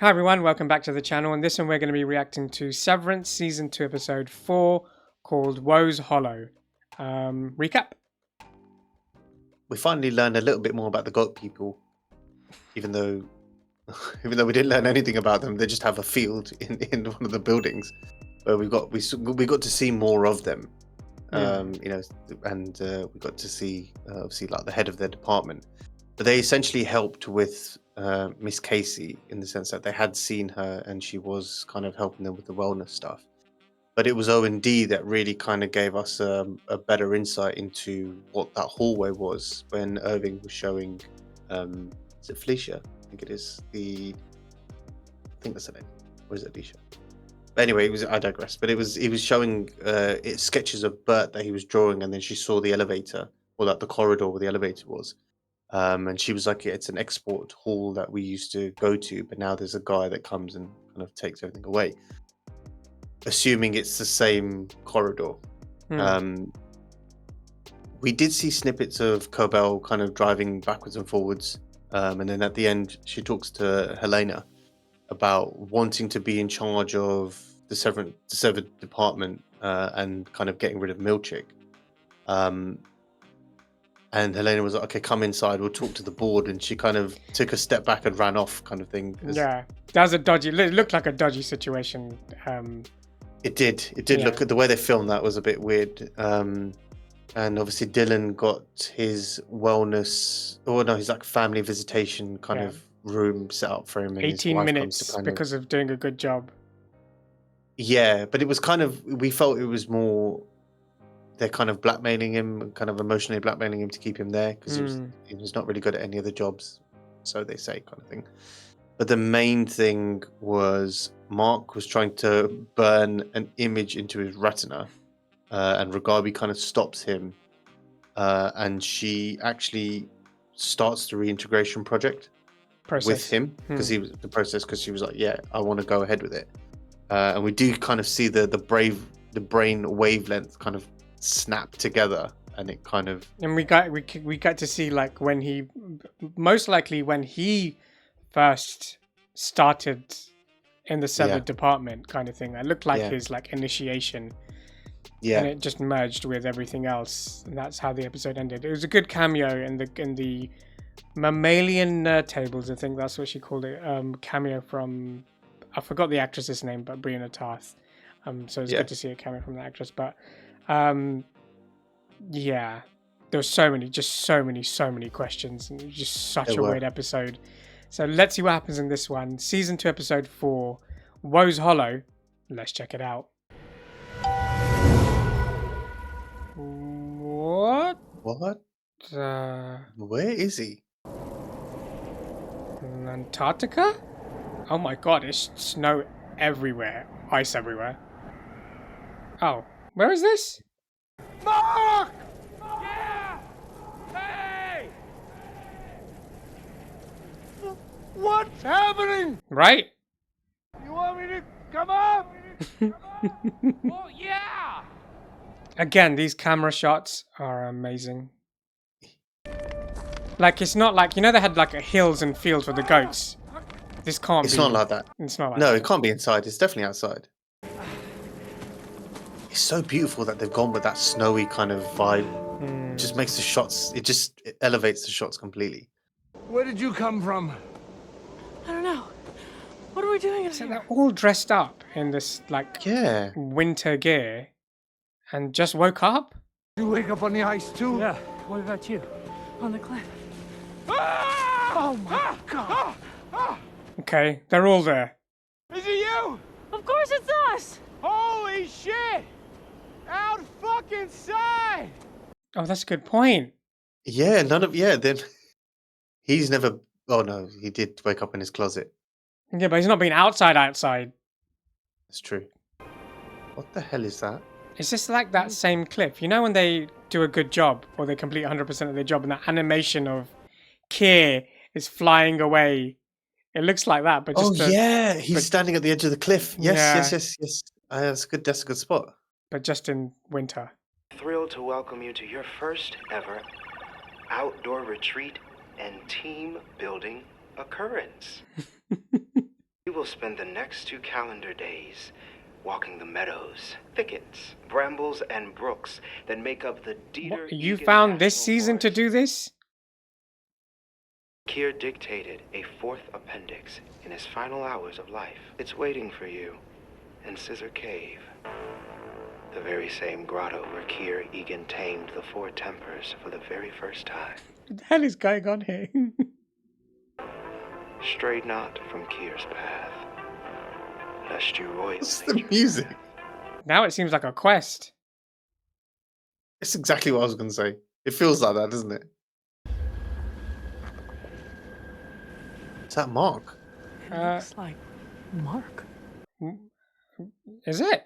Hi everyone, welcome back to the channel. And this one we're going to be reacting to Severance Season 2 Episode 4 called Woe's Hollow. Recap? We finally learned a little bit more about the goat people, even though we didn't learn anything about them. They just have a field in one of the buildings where we got to see more of them. You know, and we got to see obviously like the head of their department. But they essentially helped with Miss Casey in the sense that they had seen her and she was kind of helping them with the wellness stuff. But it was O&D that really kind of gave us a better insight into what that hallway was when Irving was showing, is it Felicia? I think it is. I think that's her name. Or is it Alicia? But anyway, I digress. But he was showing sketches of Bert that he was drawing, and then she saw the elevator, or like the corridor where the elevator was. And she was like, it's an export hall that we used to go to, but now there's a guy that comes and kind of takes everything away. Assuming it's the same corridor. We did see snippets of Cobell kind of driving backwards and forwards. And then at the end, she talks to Helena about wanting to be in charge of the severed department and kind of getting rid of Milchick. And Helena was like, okay, come inside, we'll talk to the board. And she kind of took a step back and ran off kind of thing. Yeah, that was it looked like a dodgy situation. It did look at the way they filmed that was a bit weird. And obviously Dylan got his his like family visitation kind of room set up for him. And 18 minutes because of doing a good job. Yeah, but it was kind of, we felt it was more, they're kind of blackmailing him, kind of emotionally blackmailing him to keep him there because he was not really good at any of the jobs, so they say, kind of thing. But the main thing was Mark was trying to burn an image into his retina, and Ragabi kind of stops him, and she actually starts the reintegration project with him because she was like, yeah, I want to go ahead with it. And we do kind of see the brain wavelength kind of snap together, and it kind of, and we got to see like when he first started in the severed department kind of thing. It looked like his like initiation, and it just merged with everything else, and that's how the episode ended. It was a good cameo in the mammalian tables, I think that's what she called it. Cameo from, I forgot the actress's name, but Brianna Tarth. So it's good to see a cameo from the actress. But yeah, there was so many questions, and it was just such a weird episode. So let's see what happens in this one. Season 2, Episode 4, Woe's Hollow. Let's check it out. What? Where is he? Antarctica? Oh my god, it's snow everywhere. Ice everywhere. Oh, where is this? Mark! Yeah! Hey! What's happening? Right? You want me to come up? Oh, yeah! Again, these camera shots are amazing. Like, it's not like, you know, they had like hills and fields for the goats. This can't be. It's not like that. It's not like No, that. it can't be inside. It's definitely outside. It's so beautiful that they've gone with that snowy kind of vibe. It just makes the shots, it elevates the shots completely. Where did you come from? I don't know. What are we doing? So they're all dressed up in this like winter gear and just woke up? You wake up on the ice too? Yeah. What about you? On the cliff. Ah! Oh my god! Okay, they're all there. Is it you? Of course it's us! Holy shit! Out fucking side! Oh, that's a good point. Yeah, then he's never, oh no, he did wake up in his closet. Yeah, but he's not been outside. That's true. What the hell is that? It's just like that same cliff. You know when they do a good job or they complete 100% of their job and that animation of Keir is flying away. It looks like that, but just he's standing at the edge of the cliff. Yes. That's a good spot. But just in winter. Thrilled to welcome you to your first ever outdoor retreat and team building occurrence. We will spend the next 2 calendar days walking the meadows, thickets, brambles, and brooks that make up the Dieter You Egan found this National season to Forest. do this? Keir dictated a 4th appendix in his final hours of life. It's waiting for you in Scissor Cave, the very same grotto where Keir Egan tamed the 4 tempers for the very first time. What the hell is going on here? Stray not from Keir's path, lest you royal What's the nature. music? Now it seems like a quest. It's exactly what I was going to say. It feels like that, doesn't it? Is that Mark? It looks like Mark. Is it?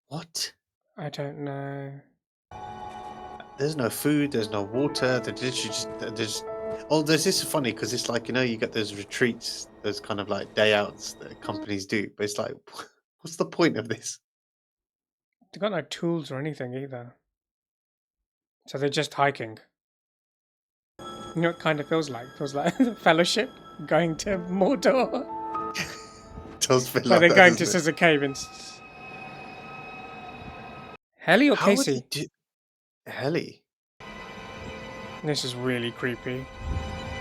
What? I don't know. There's no food, there's no water, there's oh, there's this funny because it's like, you get those retreats, those kind of like day outs that companies do, but it's like, what's the point of this? They've got no tools or anything either. So they're just hiking. You know what it kind of feels like? It feels like the Fellowship going to Mordor. It does feel But like they're that, going to doesn't it? Scissor Cave and... Helly or How would Casey? they do Helly? This is really creepy.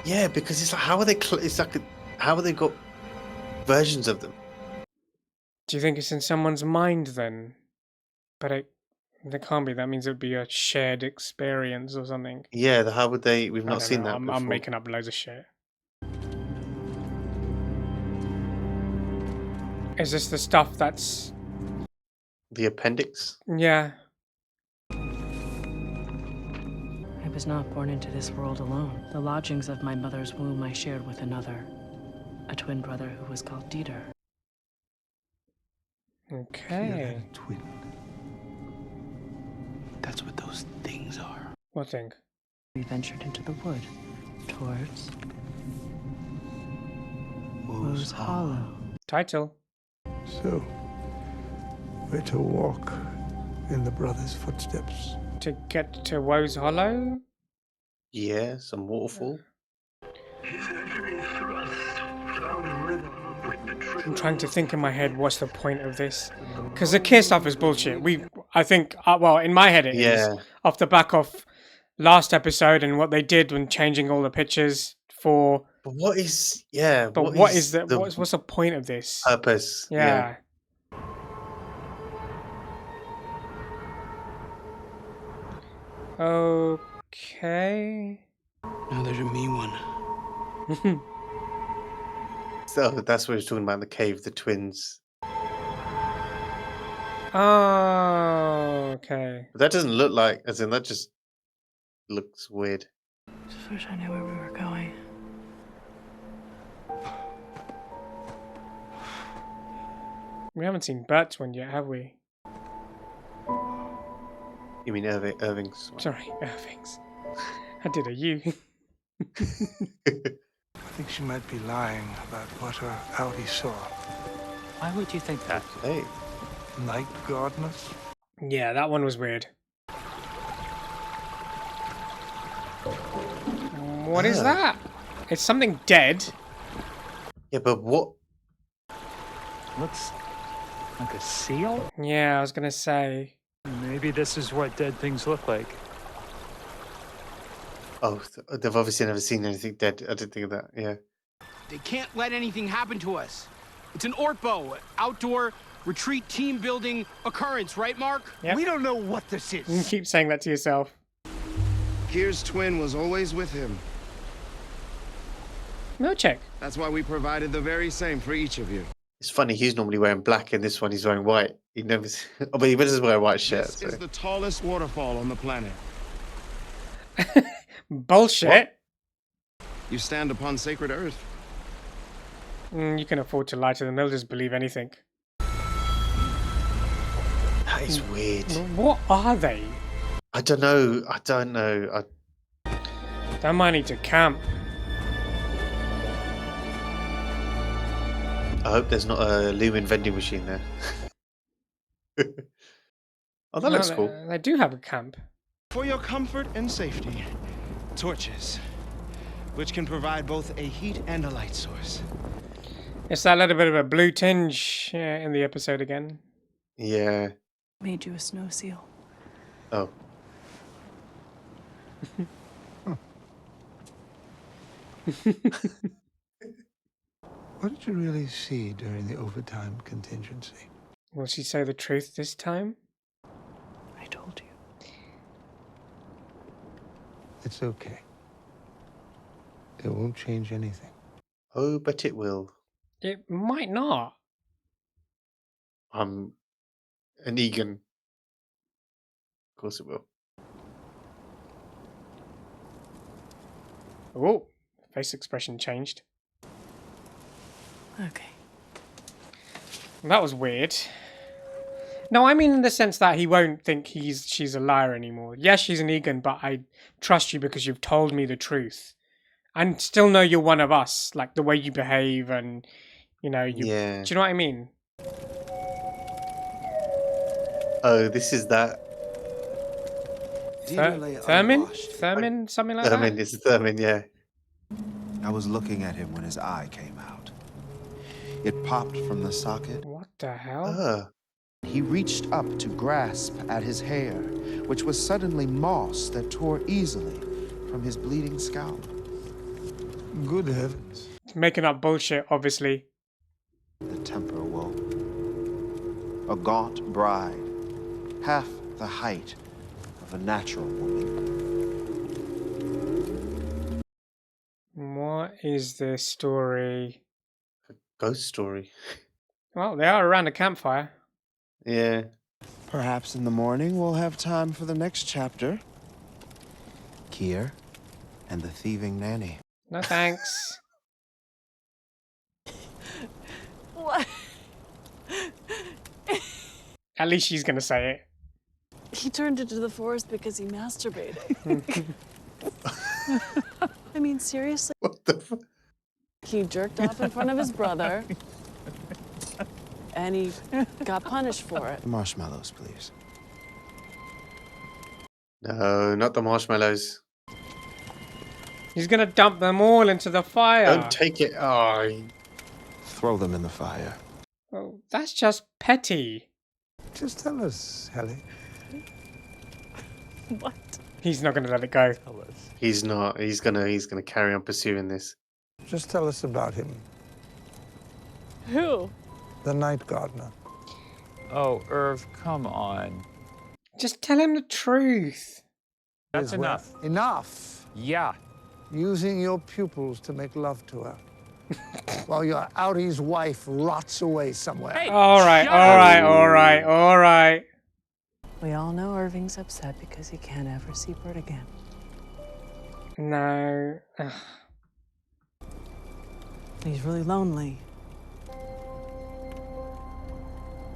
Yeah, because it's like, how are they? It's like, how have they got versions of them? Do you think it's in someone's mind then? But there can't be. That means it would be a shared experience or something. Yeah, how would they? We've I not don't seen know. that before. I'm making up loads of shit. Is this the stuff that's... The appendix? Yeah. I was not born into this world alone. The lodgings of my mother's womb I shared with another, a twin brother who was called Dieter. Okay. Twin. That's what those things are. What thing? We ventured into the wood, towards Who's Rose Hollow. Title. So, we're to walk in the brother's footsteps. To get to Woe's Hollow? Yeah, some waterfall. I'm trying to think in my head what's the point of this. Because the Keir stuff is bullshit. I think, well, in my head it is. Yeah. Off the back of last episode and what they did when changing all the pictures for... But what is? Yeah. But what's the point of this? Purpose? Yeah. Okay. Now there's a me one. So that's what he's talking about in the cave. The twins. Oh, okay. But that doesn't look like. As in, that just looks weird. Just wish I knew where we were going. We haven't seen Bert's one yet, have we? You mean Irving's? Sorry, Irving's. I did a U. I think she might be lying about what her Audi saw. Why would you think that? Hey. Night gardeners? Yeah, that one was weird. What is that? It's something dead. Yeah, but what? Looks like a seal? Yeah, I was gonna say. Maybe this is what dead things look like. Oh, they've obviously never seen anything dead. I didn't think of that. Yeah. They can't let anything happen to us. It's an ORTBO, outdoor retreat team building occurrence, right, Mark? Yep. We don't know what this You is. keep saying that to yourself. Keir's twin was always with him. No check. That's why we provided the very same for each of you. It's funny. He's normally wearing black, and this one he's wearing white. He never. Oh, but he does wear a white shirt. This So. is the tallest waterfall on the planet. Bullshit. You stand upon sacred earth. You can afford to lie to them. They'll just believe anything. That is weird. What are they? I don't know. They might need to camp. I hope there's not a Lumen vending machine there. Oh, that looks cool. They do have a camp. For your comfort and safety, torches, which can provide both a heat and a light source. It's that little bit of a blue tinge in the episode again. Yeah. Made you a snow seal. Oh. What did you really see during the overtime contingency? Will she say the truth this time? I told you. It's okay. It won't change anything. Oh, but it will. It might not. I'm an Egan. Of course it will. Oh, face expression changed. Okay. That was weird. No, I mean in the sense that he won't think she's a liar anymore. Yes, she's an Egan, but I trust you because you've told me the truth. And still know you're one of us, like the way you behave and, you know, Yeah. Do you know what I mean? Oh, this is that. Thurman? Something like Thurman, that? it's Thurman, yeah. I was looking at him when his eye came out. It popped from the socket. What the hell? He reached up to grasp at his hair, which was suddenly moss that tore easily from his bleeding scalp. Good heavens. Making up bullshit, obviously. The temper woke. A gaunt bride, half the height of a natural woman. What is this story? Ghost story. Well, they are around a campfire. Yeah. Perhaps in the morning we'll have time for the next chapter. Kier and the thieving nanny. No thanks. What? At least she's gonna say it. He turned into the forest because he masturbated. I mean, seriously? What the fuck? He jerked off in front of his brother. And he got punished for it. Marshmallows, please. No, not the marshmallows. He's gonna dump them all into the fire. Don't take it. Oh, Throw them in the fire. Oh, that's just petty. Just tell us, Helly. What? He's not gonna let it go. he's not. He's gonna carry on pursuing this. Just tell us about him. Who? The night gardener. Oh, Irv, come on. Just tell him the truth. That's enough. Enough. Yeah. Using your pupils to make love to her. While your outie's wife rots away somewhere. Hey, All right, shut all up. right, all right, all right. We all know Irving's upset because he can't ever see Bert again. No. Ugh. He's really lonely.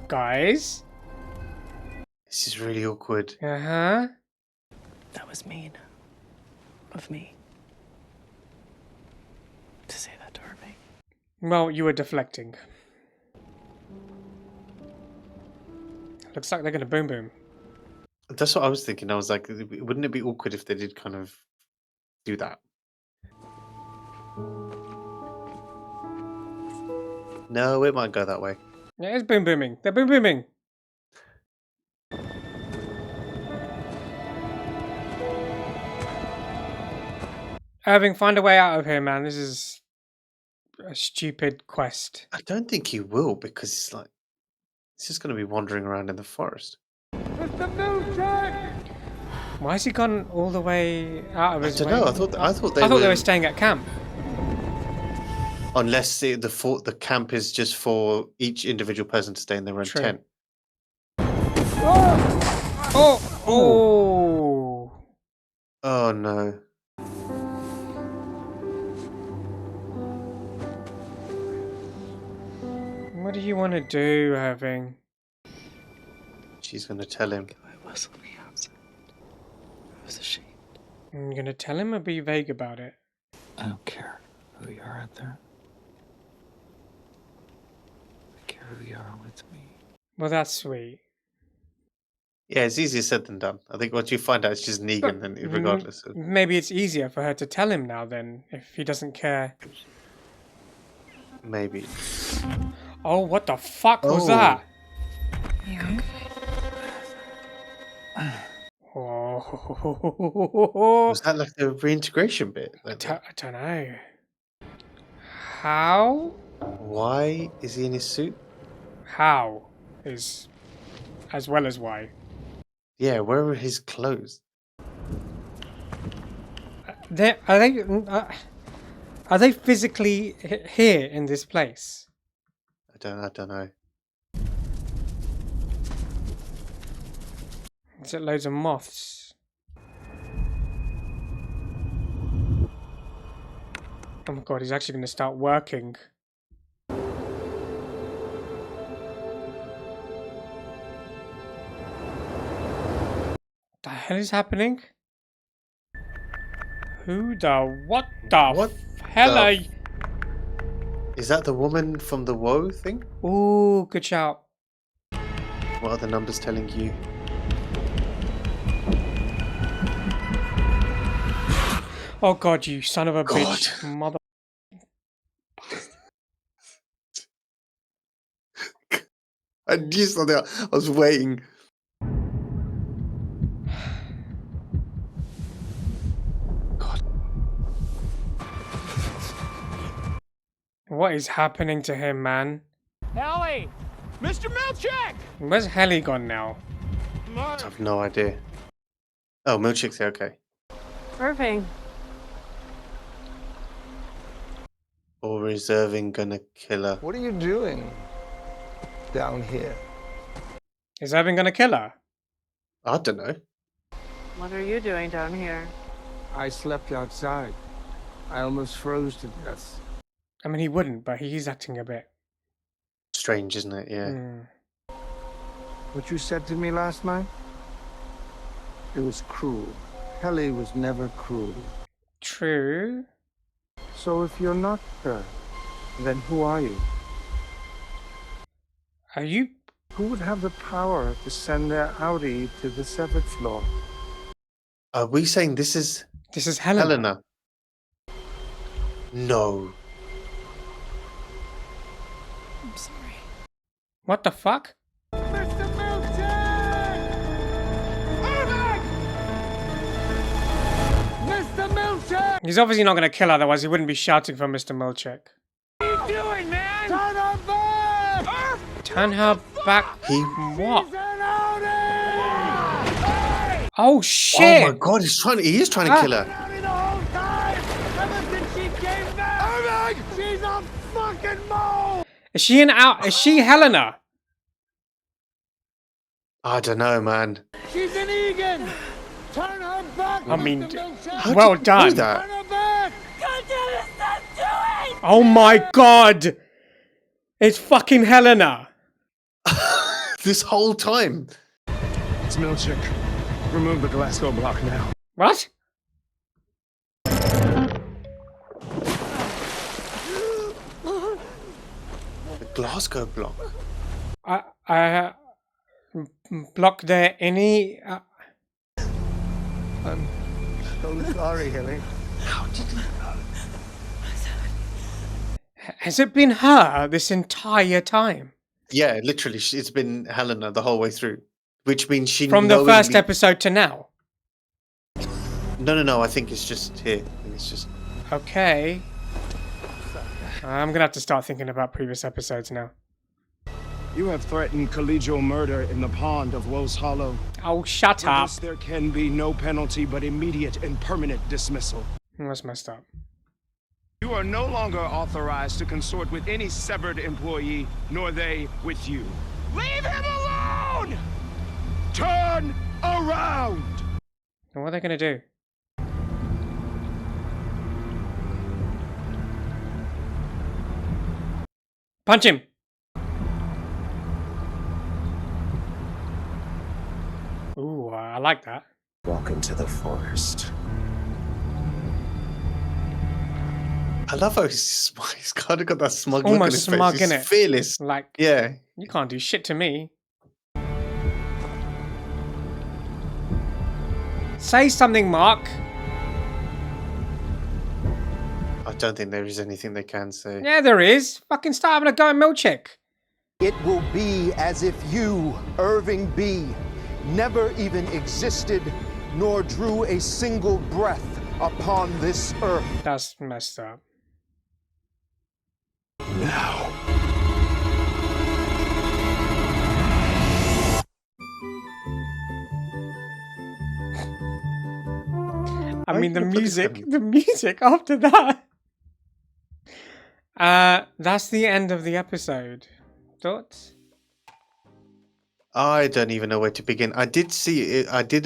Guys? This is really awkward. Uh-huh. That was mean. Of me. To say that to Irving. Well, you were deflecting. Looks like they're gonna boom boom. That's what I was thinking. I was like, wouldn't it be awkward if they did kind of do that? No, it might go that way. Yeah, it's boom booming. They're boom booming. Irving, find a way out of here, man. This is a stupid quest. I don't think he will because it's like he's just going to be wandering around in the forest. Why has he gone all the way out of his way? I don't know. I thought they were staying at camp. Unless the camp is just for each individual person to stay in their own tent. Oh! Oh no. What do you want to do, Irving? She's going to tell him. I was on the outside. I was ashamed. I'm going to tell him or be vague about it? I don't care who you are out there. I care who you are with me. Well, that's sweet. Yeah, it's easier said than done. I think once you find out it's just Negan, then regardless of... Maybe it's easier for her to tell him now then, if he doesn't care. Maybe. Oh, what the fuck was that? Oh. Was that like the reintegration bit? I don't know. How? Why is he in his suit? How is as well as why. Yeah, where are his clothes? Are they physically here in this place? I don't know. Is it loads of moths? Oh my god, he's actually going to start working. The hell is happening? What the hell are you? Is that the woman from the Woe thing? Ooh, good shout. What are the numbers telling you? Oh god, you son of a bitch. Mother... I knew something. I was waiting. God. What is happening to him, man? Ellie! Mr. Milchek! Where's Helly gone now? I have no idea. Oh, Milchick's here, okay. Irving. Or is Irving gonna kill her? What are you doing down here? Is Irving gonna kill her? I don't know. What are you doing down here? I slept outside. I almost froze to death. I mean, he wouldn't, but he's acting a bit Strange, isn't it? Yeah. What you said to me last night? It was cruel. Helly was never cruel. True. So if you're not her, then who are you? Are you? Who would have the power to send their Audi to the severed floor? Are we saying this is Helena? No. I'm sorry. What the fuck? Mr. Milchek! Mr. Milchek! He's obviously not gonna kill her, otherwise he wouldn't be shouting for Mr. Milchek. What are you doing, man? Turn her back! Turn her back. He... What? She's an Audi! Oh shit! Oh my god, he is trying to kill her. Audi the whole time! Ever since she came back! She's a fucking mole! Is she Is she Helena? I don't know, man. She's an Egan! Turn her back! I mean, Mr. Milchek! How well did you done. do that? Turn her back! Oh my god! It's fucking Helena! This whole time. It's Milchek. Remove the Glasgow block now. What? The Glasgow block. Block there any... I'm so sorry, Hilly. Has it been her this entire time? Yeah, literally, it's been Helena the whole way through. Which means she From the knowingly... first episode to now? No, I think it's just here. I think it's just... Okay. I'm gonna have to start thinking about previous episodes now. You have threatened collegial murder in the pond of Woe's Hollow. Oh, shut For up. this, there can be no penalty but immediate and permanent dismissal. That's messed up. You are no longer authorized to consort with any severed employee, nor they with you. Leave him alone! Turn around! What are they gonna do? Punch him! Ooh, I like that. Walk into the forest. I love how he's kind of got that smug look on Almost his smug, face. He's innit? fearless. Like, Yeah. you can't do shit to me. Say something, Mark. I don't think there is anything they can say. Yeah, there is. Fucking start having a go at Milchick. It will be as if you, Irving B., never even existed nor drew a single breath upon this earth. That's messed up. Now. I mean, the music after that. That's the end of the episode. Thoughts? I don't even know where to begin. I did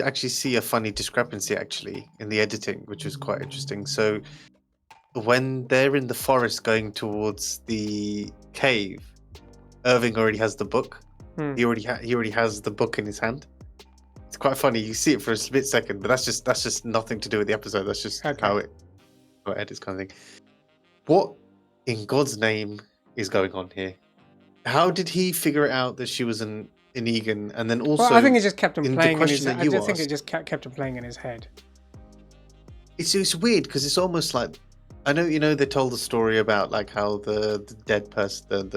actually see a funny discrepancy actually in the editing, which was quite interesting. So when they're in the forest going towards the cave, Irving already has the book. He already has the book in his hand. It's quite funny. You see it for a split second, but that's just nothing to do with the episode. That's just how it edits, kind of thing. What in God's name is going on here? How did he figure it out that she was an Egan? And then also, well, I think it just kept him playing in his. I think it just kept him playing in his head. It's weird because it's almost like, I know, you know, they told the story about like how the dead person,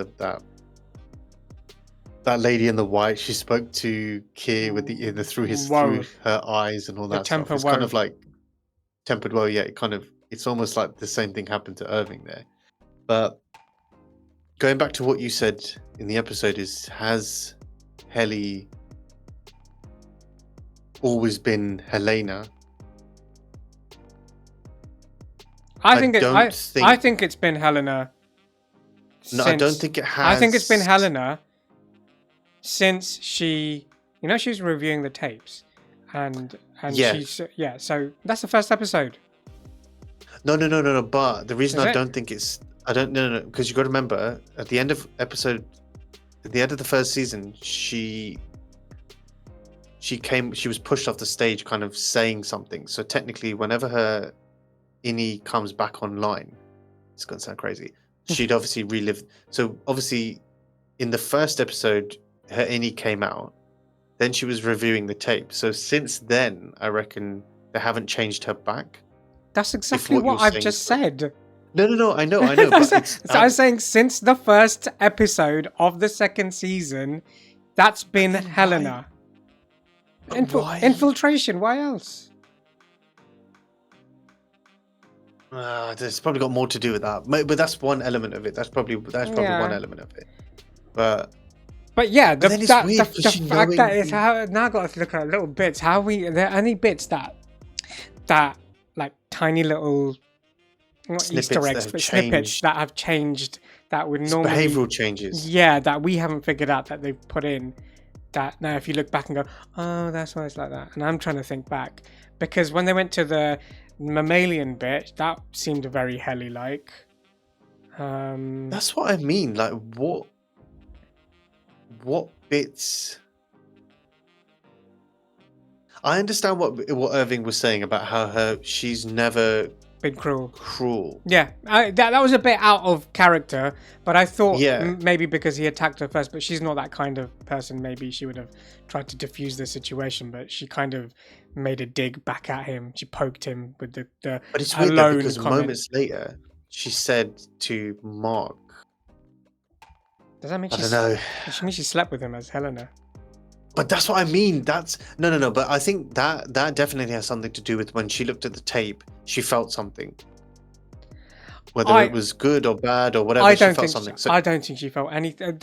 that lady in the white, she spoke to Keir with through her eyes and all that stuff. It's kind of like tempered woe. Yeah, it's almost like the same thing happened to Irving there. But going back to what you said in the episode has Helly always been Helena? I think it's been Helena. No, I don't think it has. I think it's been Helena since she was reviewing the tapes, and so that's the first episode. No. But the reason I don't think it's, because you got to remember at the end of the first season, she was pushed off the stage, kind of saying something. So technically, whenever her Innie comes back online, it's gonna sound crazy. She'd obviously relived. So obviously, in the first episode, her Innie came out. Then she was reviewing the tape. So since then, I reckon they haven't changed her back. That's exactly what I've just said. No, I know. But I was saying since the first episode of the second season, that's been Helena. Infiltration. Why else? There's probably got more to do with that, but that's one element of it. That's probably one element of it. But yeah, the fact that it's how now I've got to look at little bits. There are any bits that like tiny little not Easter eggs, but snippets that have changed that would normally behavioral changes. Yeah, that we haven't figured out that they've put in. That now, if you look back and go, oh, that's why it's like that. And I'm trying to think back because when they went to the mammalian bit, that seemed very Helly-like. That's what I mean. Like, what bits? I understand what Irving was saying about how she's never been cruel. Yeah, that was a bit out of character, but I thought maybe because he attacked her first, but she's not that kind of person. Maybe she would have tried to diffuse the situation, but she kind of made a dig back at him. She poked him with the But it's weird though, because moments later she said to Mark, does that mean I don't know. Does she mean she slept with him as Helena? But that's what I mean. That's no. But I think that definitely has something to do with when she looked at the tape, she felt something. Whether it was good or bad or whatever, she felt something. I don't think she felt anything.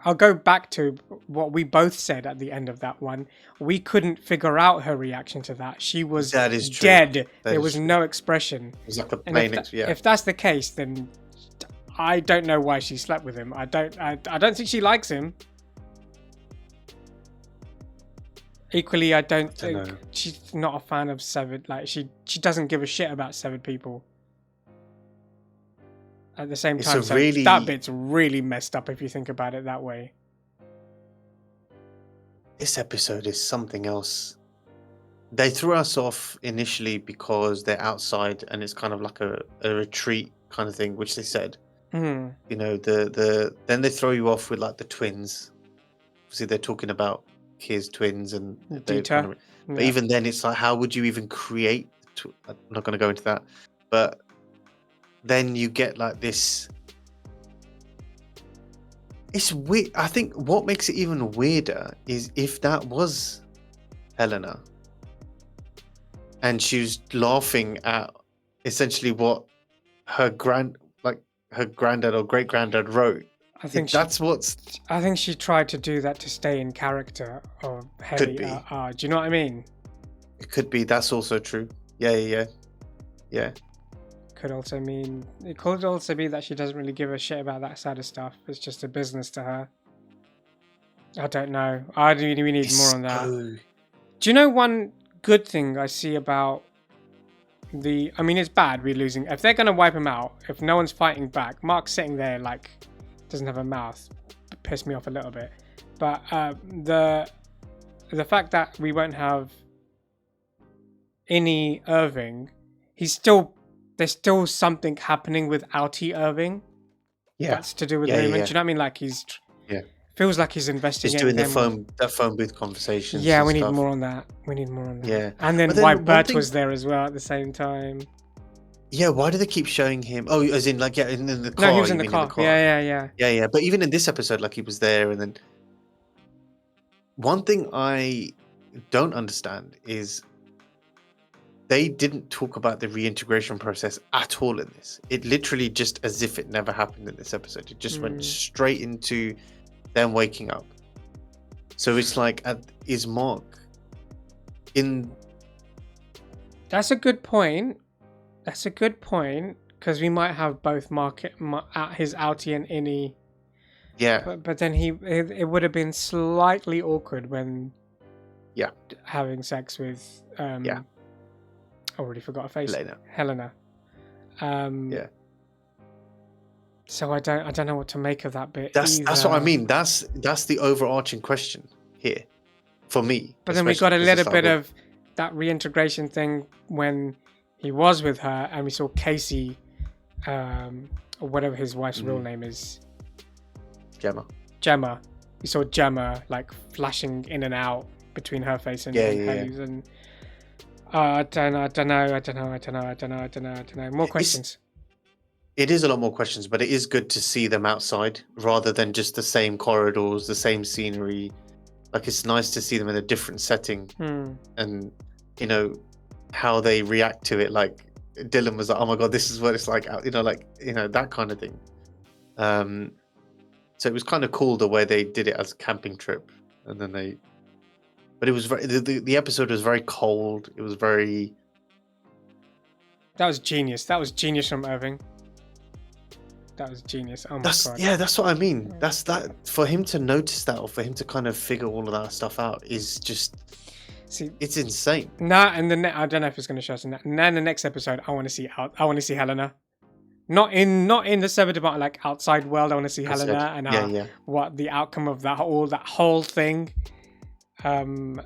I'll go back to what we both said at the end of that one. We couldn't figure out her reaction to that. She was dead. There was no expression. It was like a plain if that's the case, then I don't know why she slept with him. I don't think she likes him. Equally, I don't think she's not a fan of severed. Like she doesn't give a shit about severed people. At the same time, that bit's really messed up if you think about it that way. This episode is something else. They threw us off initially because they're outside and it's kind of like a retreat kind of thing, which they said. Mm. You know, then they throw you off with like the twins. Obviously, they're talking about his twins and they Dieter. kind of, but even then it's like, how would you even create I'm not going to go into that, but then you get like this. It's weird. I think what makes it even weirder is if that was Helena and she was laughing at essentially what her granddad or great granddad wrote. I think I think she tried to do that to stay in character of Heli. Could be. Do you know what I mean? It could be. That's also true. Yeah. Could also mean it could also be that she doesn't really give a shit about that side of stuff. It's just a business to her. I don't know. We need more on that. Do you know one good thing I see about I mean, it's bad we're losing. If they're gonna wipe him out, if no one's fighting back, Mark's sitting there like doesn't have a mouth. Pissed me off a little bit. But the fact that we won't have any Irving, there's still something happening with Altie Irving. Yeah, that's to do with movement. Do you know what I mean? Like feels like he's investing. He's doing that phone booth conversations. Yeah, we need more on that. Yeah, and then why Bert was there as well at the same time. Yeah, why do they keep showing him? Oh, as in like in the car. No, he was in the car. Yeah. But even in this episode, like he was there, and then one thing I don't understand is they didn't talk about the reintegration process at all in this. It literally just as if it never happened in this episode. It just went straight into them waking up. So it's like, is Mark in? That's a good point. Because we might have both Mark his outie and innie. Yeah. But then it would have been slightly awkward when having sex with I already forgot her face. Helena. So I don't know what to make of that bit. That's what I mean. That's the overarching question here for me. But then we got a little bit of that reintegration thing when he was with her, and we saw Casey, or whatever his wife's real name is. Gemma. We saw Gemma like flashing in and out between her face and Haley's, and I don't know. More questions. It is a lot more questions, but it is good to see them outside rather than just the same corridors, the same scenery. Like it's nice to see them in a different setting, and how they react to it. Like Dylan was like, "Oh my god, this is what it's like," that kind of thing. So it was kind of cool the way they did it as a camping trip, and then but it was the episode was very cold. It was very. That was genius. That was genius from Irving. That was genius. Oh my god. Yeah, that's what I mean. That's that for him to notice that, or for him to kind of figure all of that stuff out is just. See, it's insane. And I don't know if it's going to show us in that. And then the next episode, I want to see Helena. Not in the server department, like outside world. I want to see Helena and what the outcome of that whole thing. Wow.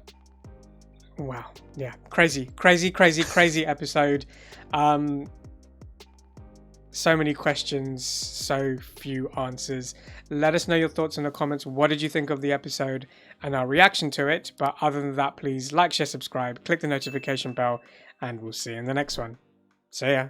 Yeah. Crazy episode. So many questions, so few answers. Let us know your thoughts in the comments. What did you think of the episode and our reaction to it? But other than that, please like, share, subscribe, click the notification bell, and we'll see you in the next one. See ya.